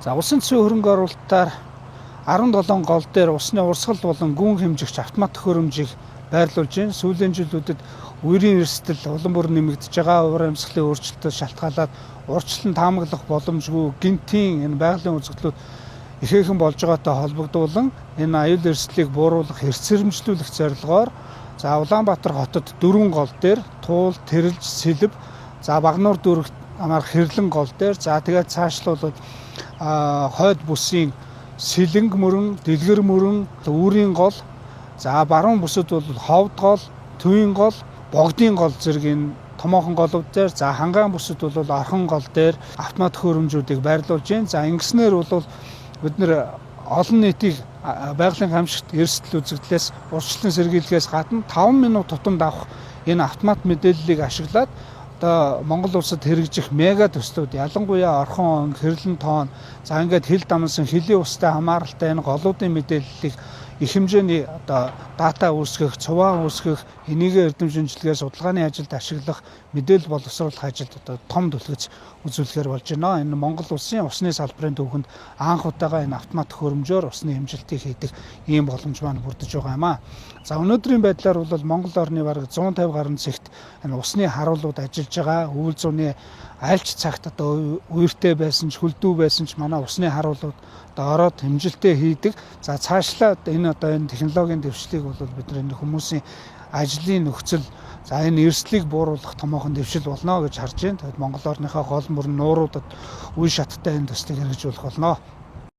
За усан цэвэн хөрөнгө оруулалтаар 17 гол дээр усны урсгал болон гүн хэмжигч автомат төхөөрөмжийг байрлуулж байна. Сүүлийн жилүүдэд үерийн эрсдэл улам бүр нэмэгдэж байгаа. Уур амьсгалын өөрчлөлтөд шалтгаалаад урьдчилан таамаглах боломжгүй гинтийн энэ байгалийн үзэгдлүүд ихээхэн болж байгаатай холбогдуулан энэ аюул эрсдлийг бууруулах эрсэрэмжлүүлэх зорилгоор за Улаанбаатар хотод 4 гол дээр Туул, Тэрэлж, Сэлб, за Багнуур дүүрэгт амарх Хэрлэн гол дээр за тэгээд цаашлуулбал хойд бүсийн Сэлэнг мөрөн, Дэлгэр мөрөн, Үүрийн гол, за баруун бүсэд бол Ховд гол, Төвийн гол, Богдын гол зэрэг энэ томоохон голууд дээр за Хангаан бүсэд бол Орхон гол дээр автомат төхөөрөмжүүдийг байрлуулж байна. За ингэснээр бол бид нэр олон нийтийг байгалийн хамшигт эрсдэл үзэгдлээс урьдчилан сэргийлэхээс гадна 5 минут тутамд авах энэ автомат мэдээллийг ашиглаад одоо Монгол улсад хэрэгжих мега төслүүд ялангуяа Орхон, Хэрлэн тоон за ингээд хил дамнсан хилийн устай хамааралтай энэ голуудын мэдээллийг их хэмжээний одоо дата үүсгэх, цуваа үүсгэх, энийгээ эрдэм шинжилгээ судалгааны ажилд ашиглах, мэдээлэл боловсруулах ажилд одоо том түлхэж үзүүлэхээр болж байна. Энэ Монгол улсын усны салбарын төвхөнд анх удаага энэ автомат төхөөрөмжөөр усны хэмжилтийг хийдэг ийм боломж маань бүрдэж байгаа юм аа. За өнөөдрийн байдлаар бол Монгол орны бараг 150 гаруй зэгт энэ усны харуулууд ажиллаж байгаа. Өвөл зууны альч цагт одоо үертэй байсан ч хүлдүү байсан ч манай усны харуулууд одоо ороод хэмжилтээ хийдэг. За цаашлаад энэ одоо энэ технологийн дэвшлийг бол бид нар энэ хүмүүсийн ажлын нөхцөл за энэ эрсдлийг бууруулах томоохон дэвшил болно гэж харж байна. Тэгэд Монгол орныхоо гол мөрөн нууруудад үе шаттай энэ төслийг хэрэгжүүлэх болно.